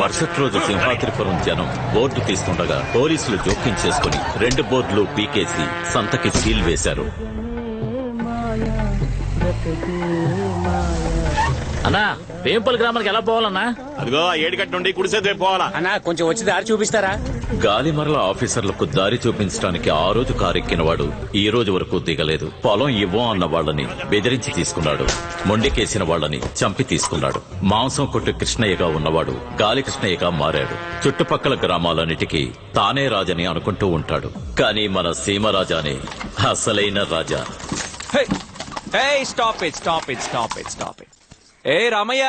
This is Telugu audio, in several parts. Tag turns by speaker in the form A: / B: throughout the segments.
A: మరుసటి రోజు సింహాద్రిపురం జనం బోర్డు తీస్తుండగా పోలీసులు జోక్యం చేసుకుని 2 బోర్డులు పీకేసి సంతకి సీల్ వేశారు.
B: అన్నా వేంపల్లి గ్రామానికి ఎలా పోవాలన్నా?
C: అదిగో ఏడిగట్టు నుండి కుడిసేది పోవాలా
D: అన్నా కొంచెం వచ్చి దారి చూపిస్తారా?
A: గాలిమరల ఆఫీసర్లకు దారి చూపించడానికి ఆ రోజు కారెక్కిన వాడు ఈ రోజు వరకు దిగలేదు. పొలం ఇవ్వం అన్న వాళ్ళని బెదిరించి తీసుకున్నాడు. మొండికేసిన వాళ్ళని చంపి తీసుకున్నాడు. మాంసం కొట్టు కృష్ణయ్యగా ఉన్నవాడు గాలి కృష్ణయ్యగా మారాడు. చుట్టుపక్కల గ్రామాలన్నిటికీ తానే రాజని అనుకుంటూ ఉంటాడు. కానీ మన సీమరాజానే అసలైన రాజా.
E: ఏ రామయ్య,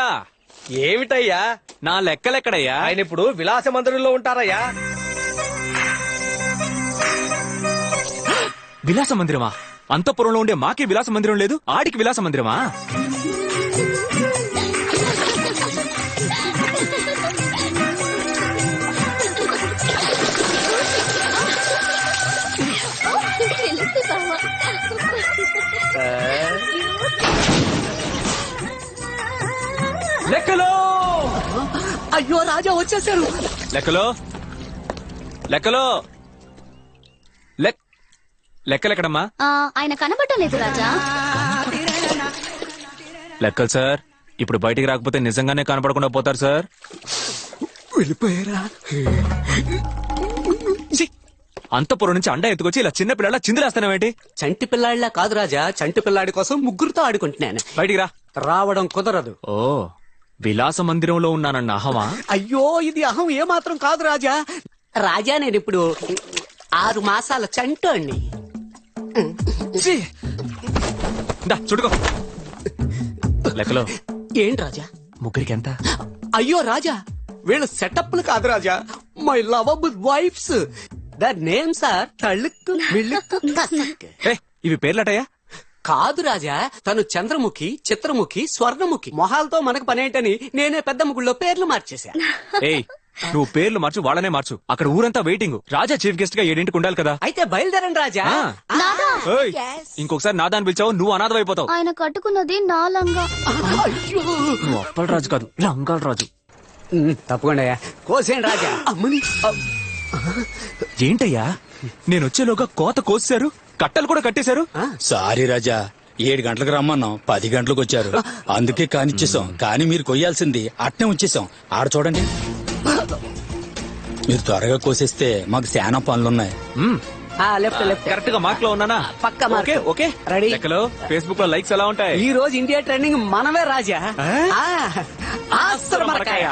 D: ఏమిటయ్యా?
E: నా లెక్కలెక్కడయ్యా?
D: ఆయన ఇప్పుడు విలాస మందిరంలో ఉంటారయ్యా.
E: విలాస మందిరమా? అంతఃపురంలో ఉండే మాకే విలాస మందిరం లేదు, ఆడికి విలాస మందిరమా? లెక్కలో
D: అయ్యో రాజా వచ్చేసారు.
E: లెక్కలో లెక్కలో లెక్కలెక్కడమ్మా?
F: ఆయన కనబడలేదు రాజా.
E: లెక్కలు సార్. ఇప్పుడు బయటికి రాకపోతే నిజంగానే కనపడకుండా పోతారు సార్.
D: వెళ్ళిపోయారా?
E: అంతపురం నుంచి అండా ఎత్తుకొచ్చి ఇలా చిన్న పిల్లల చిందులేస్తానేంటి?
D: చంటి పిల్లాడిలా కాదు రాజా, చంటి పిల్లాడి కోసం ముగ్గురుతో ఆడుకుంటున్నాను.
E: బయటికి రా.
D: రావడం కుదరదు.
E: ఓ, విలాస మందిరంలో ఉన్నానన్న అహమా?
D: అయ్యో ఇది అహం ఏమాత్రం కాదు రాజా. రాజా నేను ఇప్పుడు 6 మాసాల చంటోణ్ణి.
E: చుట్టుకో. లెక్కలో
D: ఏంటి రాజా?
E: ముగ్గురికి ఎంత?
D: అయ్యో రాజా, వీళ్ళ సెటప్లు కాదు రాజా, my lovable wifes. The names are తళుక్కు మిళ్ళుక్కు కసక్కు.
E: ఇవి పేర్లటయ్యా?
D: కాదు రాజా, తను చంద్రముఖి, చిత్రముఖి, స్వర్ణముఖి. మొహాలతో మనకు పనేంటని నేనే పెద్ద ముగ్గుల్లో పేర్లు మార్చేశా.
E: ఏయ్, నువ్వు పేర్లు మార్చు, వాళ్ళనే మార్చు. అక్కడ ఊరంతా వెయిటింగ్. రాజా చీఫ్ గెస్ట్ గా 7 ఉండాలి కదా.
D: అయితే బయలుదేరండి రాజా.
E: ఏయ్, ఇంకొకసారి నాదాన్ని పిలిచావు నువ్వు అనాథం అయిపోతావు.
F: ఆయన కట్టుకున్నది నా లంగా.
E: నువ్వు అప్పల రాజు కాదు, లంగాల రాజు.
D: తప్పకుండా కోసేయండి రాజా. అమ్మని
E: ఏంటయ్యా, నేనొచ్చేలోగా కోత కోసారు, కట్టలు కూడా కట్టేశారు.
G: సారీ రాజా, 7 గంటలకు రమ్మన్నాం, 10 గంటలకు వచ్చారు. అందుకే కానిచ్చేసాం. కానీ మీరు కొయ్యాల్సింది అట్నే ఉంచేసాం. ఆడ చూడండి, మీరు త్వరగా కోసేస్తే మాకు చాలా పనులున్నాయి.
D: లెఫ్ట్ లెఫ్ట్
E: కరెక్ట్ గా మార్క్ లో ఉన్నానా?
D: పక్క మార్క్.
E: Okay
D: ready.
E: లెక్కలో ఫేస్బుక్ లో లైక్స్ ఎలా ఉంటాయి?
D: ఈ రోజు ఇండియా ట్రెండింగ్ మనమే రాజా. ఆస్త్రమరకాయ.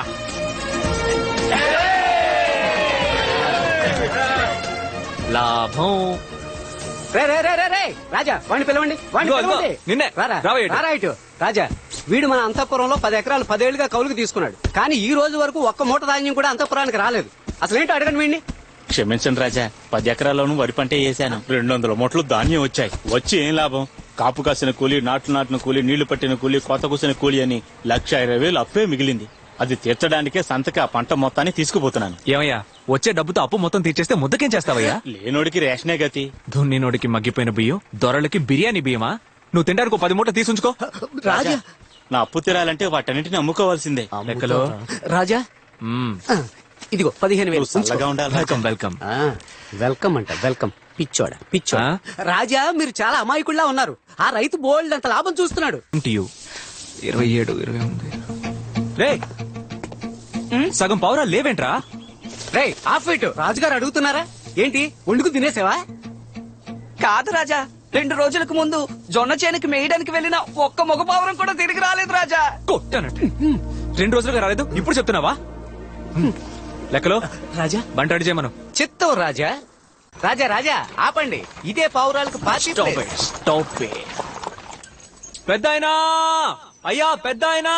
E: లాభం.
D: రే రే రే రే రే రాజా, వాడిని పిలవండి, వాడిని పిలవండి.
E: నిన్నే
D: రైట్. రాజా, వీడు మన అంతఃపురంలో 10 ఎకరాలు 10 ఏళ్లుగా కౌలుకు తీసుకున్నాడు. కానీ ఈ రోజు వరకు ఒక్క మూట ధాన్యం కూడా అంతఃపురానికి రాలేదు. అసలు ఏంటో అడగండి వీడిని.
C: క్షమించండి రాజా, 10 ఎకరాల్లోనూ వరి పంట వేసాను. 200 మూటలు ధాన్యం వచ్చాయి. వచ్చి ఏం లాభం? కాపు కాసిన కూలి, నాట్లు నాటిన కూలి, నీళ్లు పట్టిన కూలి, కోత కూసిన కూలి అని 1,20,000 అప్పే మిగిలింది. అది తీర్చడానికే సంతకి ఆ పంట మొత్తాన్ని తీసుకుపోతున్నాను.
E: ఏమయ్యా, వచ్చే డబ్బుతో అప్పు మొత్తం తీర్చేస్తే ముద్దకేం చేస్తావయ్యా?
C: లేనోడికి రేషనే గతి.
E: దున్నినోడికి మగ్గిపోయిన బియ్యం, దొరలకి బిర్యానీ బియ్యమా? నువ్వు తినడానికి 10 మూట తీసుంచుకో.
D: రాజా,
C: నా అప్పు తీరాలంటే వాటన్నిటిని అమ్ముకోవాల్సిందే.
E: లెక్కలో
D: రాజా, ఇదిగో 15,000.
C: చల్లగా ఉండాలి.
E: Welcome welcome.
D: వెల్కమ్ అంట, వెల్కమ్. పిచ్చోడా. రాజా, మీరు చాలా అమాయకుల్లా ఉన్నారు. ఆ రైతు బోల్డ్ అంత లాభం చూస్తున్నాడు.
E: 27, 28. రే, సగం పావురా లేవేంట్రా?
D: Ray of it. రాజుగారు అడుగుతున్నారా ఏంటి? వండుకు తినేసావా?
H: కాదు రాజా, 2 రోజులకు ముందు జొన్న చేనుకి మేయడానికి వెళ్ళిన ఒక్క మగ పావురం కూడా తిరిగి రాలేదు రాజా.
E: కొట్టానంటే 2 రోజులుగా రాలేదు, ఇప్పుడు చెప్తున్నావా? లెక్కలో
D: రాజా,
E: బంట అడి చేయమను.
D: చిత్తం రాజా. రాజా రాజా ఆపండి, ఇదే పావురాలకు పార్టీ.
E: పెద్దాయనా, అయ్యా పెద్దాయనా,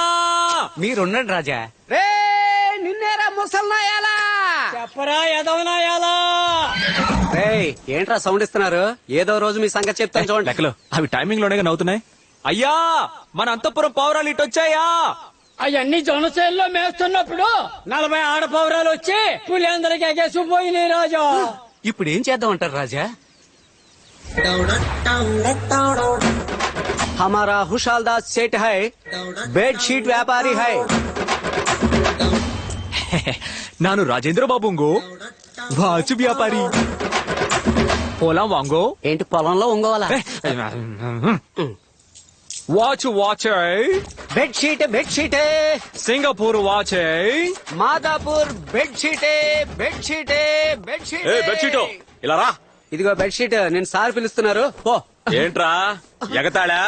D: మీరుండండి రాజా. రే నిన్నేరా ముసల్నాయాలా,
H: చెప్పరా ఎదవనాయాలా.
D: ఏంట్రా సౌండ్ ఇస్తున్నారు? ఏదో రోజు మీ సంగతి చెప్తాను చూడండి.
E: లెక్కలో అవి టైమింగ్ లోనే నవ్వుతున్నాయి. అయ్యా, మన అంతఃపురం పావురాలు ఇటు వచ్చాయా?
H: అవన్నీ జొన్నచేనులో మేస్తున్నప్పుడు 40 ఆడపౌరాలు వచ్చి పులిందరికి ఎగేసిపోయినాయి రాజా.
D: ఇప్పుడు ఏం చేద్దాం అంటారు రాజా? हमारा हुशालदास सेठ है, बेडशीट व्यापारी है.
E: ನಾನು ರಾಜೇಂದ್ರ ಬಾಬುಂಗೋ ವಾಚ್ ವ್ಯಾಪಾರಿ పొలం వాంగో
D: ఏంటి పొలంలో ఒంగోవాలా
E: వాచ్ వాచ్
D: బెడ్షీట్ బెడ్షీటే
E: సింగపూర్ వాచ్
D: మాదాపూర్ బెడ్షీటే బెడ్షీటే బెడ్షీట్
C: ఇలా రా.
D: ఇదిగో బెడ్షీట్ నేను సార్ పిలుస్తున్నారు పో
C: ఏంట్రా ఎగతాళా?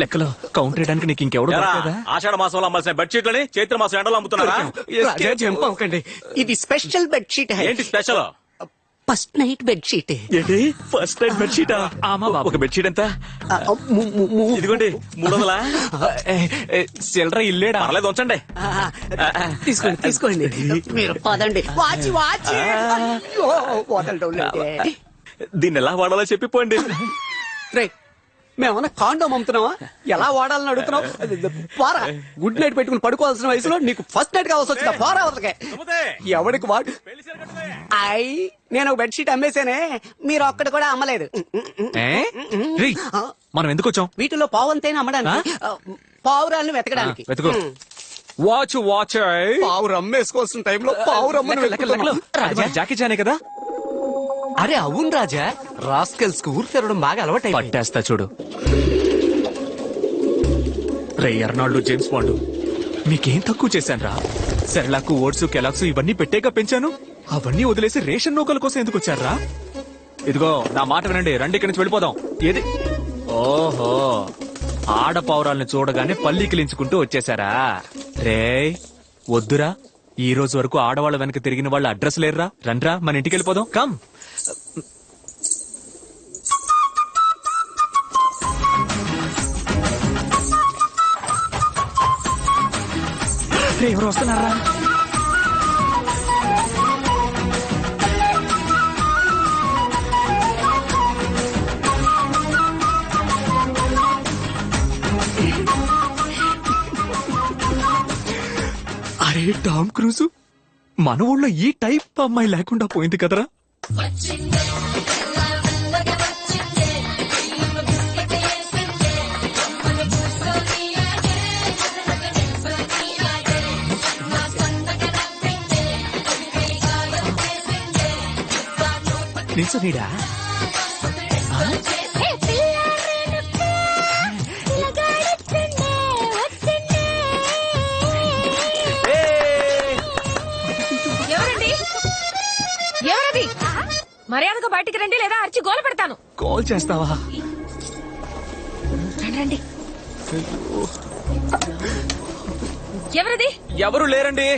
E: లెక్కలో కౌంటర్ వేయడానికి నీకు ఇంకెవడు
C: ఎరా,
E: దొరకలేదా?
C: ఆషాఢ మాసంలో అమ్మాల్సిన బెడ్షీట్లని చైత్ర మాసం ఎండలో అమ్ముతున్నారా?
D: రాజా జంప్ అవ్వకండి ఇది స్పెషల్ బెడ్షీట్
C: ఏంటి స్పెషల్?
D: ఫస్ట్ నైట్ బెడ్షీట్
C: ఏంటి ఫస్ట్ నైట్ బెడ్షీటా?
E: ఆమా బాబు.
C: ఒక బెడ్షీట్ ఎంత? ఇదిగోండి 300.
E: చిల్లర ఇల్లేడా?
C: పర్లేదు ఉంచండి.
D: తీసుకోండి తీసుకోండి మీరు పదండి వాచి వాచి అయ్యో, వదలడం లేదే.
C: దీన్ని ఎలా వాడాలో చెప్పిపోండి.
D: రేయ్, మేమన్నా కాండోమ్ అమ్ముతున్నావా? ఎలా వాడాలని అడుగుతున్నావు? పోరా, గుడ్ నైట్ పెట్టుకుని పడుకోవాల్సిన వయసులో నీకు ఫస్ట్ నైట్ కావాల్సి వచ్చిందా? పోరా వదలకే. ఎవడికి వాడు అయ్, నేను ఒక బెడ్షీట్ అమ్మేశానే, మీరు ఒక్కటి కూడా అమ్మలేదు.
E: ఏ? రేయ్, మనం ఎందుకు వచ్చాం?
D: వీటిలో పావంతైనా అమ్మడానికి, పావురాలను వెతకడానికి.
E: వెతుకో. వాచ్ వాచ్
D: పావురు అమ్మేసుకోవాల్సిన టైంలో పావురమ్మను
E: జాకీ చానే కదా?
D: అరే అవును రాజా, రాస్కెల్స్ కు ఊరు తిరగడం బాగా అలవాటు.
E: పట్టేస్తా చూడు. రే ఎర్నాల్డ్ జేమ్స్ బాండ్, మీకేం తక్కువ చేశాను రా? సెర్లాకు ఓట్స్ కెలాక్స్ ఇవన్నీ పెట్టేగా పెంచాను. అవన్నీ వదిలేసి రేషన్ నౌకల కోసం ఎందుకు వచ్చారా? ఇదిగో నా మాట వినండి, రండి ఇక్కడి నుంచి వెళ్ళిపోదాం. ఏది? ఓహో, ఆడపావురాల్ని చూడగానే పల్లికిలించుకుంటూ వచ్చేసారా? రే వద్దురా, ఈ రోజు వరకు ఆడవాళ్ళ వెనక తిరిగిన వాళ్ళ అడ్రస్ లేరురా. రండ్రా మన ఇంటికి వెళ్ళిపోదాం. కమ్. రే, ఎవరు వస్తున్నారా? అరే టామ్ క్రూజు, మన ఊళ్ళో ఈ టైప్ అమ్మాయి లేకుండా పోయింది కదరా. నిల్చోనీడా?
I: ఎవరండి? ఎవరది? మర్యాదగా బయటికి రండి, లేదా అరిచి గోల పెడతాను.
E: కాల్ చేస్తావా?
I: రండి. ఎవరది?
E: ఎవరు లేరండి.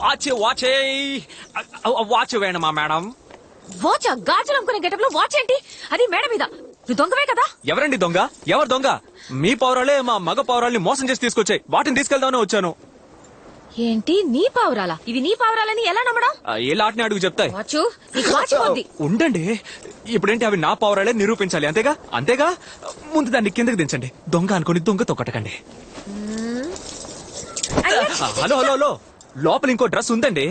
E: వాచ్ వాచ్ వాచ్ వేణమా మేడం?
I: వాచ్? గాజులు అమ్ముకునే గెటప్ లో వాచ్ ఏంటి? అది మేడ మీద. నువ్వు దొంగవే కదా?
E: ఎవరండి దొంగ? ఎవరు దొంగ? మీ పౌరాలే మా మగ పౌరాల్ని మోసం చేసి తీసుకొచ్చాయి. వాటిని తీసుకెళ్దామని వచ్చాను.
I: ఏంటి నీ పావురాలా? ఇవి నీ పావురాలని ఎలా నమ్మడం?
E: ఏ లాట్ని అడుగు చెప్తాయి.
I: వాచ్ నీకు వాచ్ పోద్ది.
E: ఉండండి, ఇప్పుడేంటి అవి నా పౌరాలే నిరూపించాలి. అంతేగా అంతేగా. ముందు దాన్ని కిందకి దించండి. దొంగ అనుకుని దొంగ తొక్కటకండి. హలో హలో హలో, లోపల ఇంకో డ్రెస్ ఉందండి.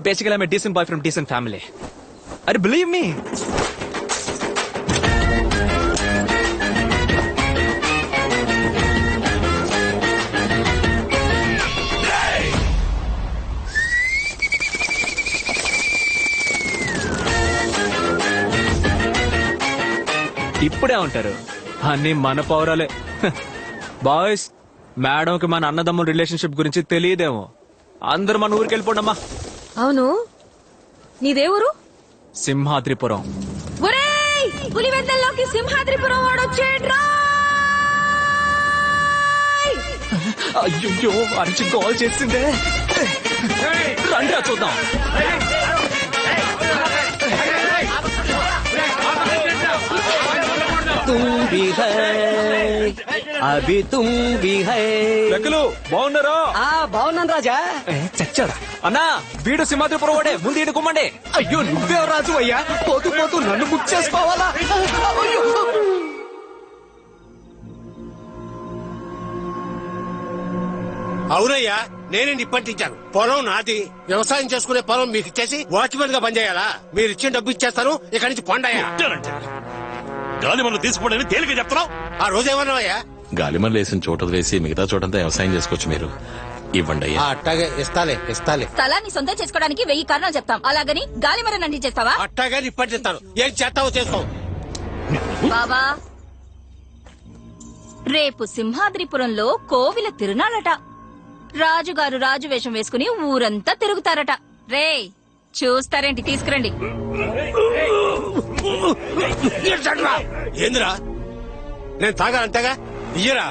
E: Basically I'm decent boy from decent family. అరే బిలీవ్ మీ. ఇప్పుడే ఉంటారు అన్ని మన పౌరాలే. బాయ్స్, మేడంకి మన అన్నదమ్ముల రిలేషన్షిప్ గురించి తెలియదేమో. అందరూ మన ఊరికి వెళ్ళిపోండమ్మా.
I: అవును, నీదేవురు?
E: సింహాద్రిపురం.
I: ఒరేయ్, పులివెందల్లోకి సింహాద్రిపురం వాడొచ్చేట్రా.
E: అయ్యో, అరిచి కాల్ చేసిందే. రండి చూద్దాం.
D: అభి తుమ్ భీ హై.
E: లెక్కలు బాగున్నారా?
D: బాగున్నాను రాజా.
E: చచ్చాడా? అన్నా, వీడు సింహాద్రిపురం వాడే. ముందు ఈడు కుమ్మండి.
D: అయ్యో, నువ్వే రాజు అయ్యా. పోతూ పోతూ నన్ను బుక్ చేసుకోవాలా?
J: అవునయ్యా, నేనే నిప్పంటించాను. పొలం నాది. వ్యవసాయం చేసుకునే పొలం మీకు ఇచ్చేసి వాచ్మెన్ గా పనిచేయాలా? మీరు ఇచ్చిన డబ్బు ఇచ్చేస్తాను, ఇక్కడి నుంచి పొండయ్యా.
C: గాలి మనం తీసుకోవడానికి తేలిక చెప్తున్నావు.
J: ఆ రోజు ఏమన్నావయ్యా?
A: గాలిమర్ లేసిన చోట వేసి మిగతా చోటంతా వ్యవసాయం చేసుకోవచ్చు మీరు. ఇవ్వండి
J: ఆ, అట్టాగే ఇస్తాలే
I: స్థలాన్ని సొంతం చేసుకోవడానికి 1000 కారణాలు చెప్తాం అలాగని గాలి మరని అంటించేస్తావా
J: అట్టాగే ఇప్పటిస్తాను ఏం చేస్తావో చేసుకో.
I: బాబా రేపు సింహాద్రిపురంలో కోవిల తిరునాళట రాజుగారు రాజు వేషం వేసుకుని ఊరంతా తిరుగుతారట రే చూస్తారేంటి తీసుకురండి
J: ఏందిరా నేను తాగాలంతేగా ఇయ్యరా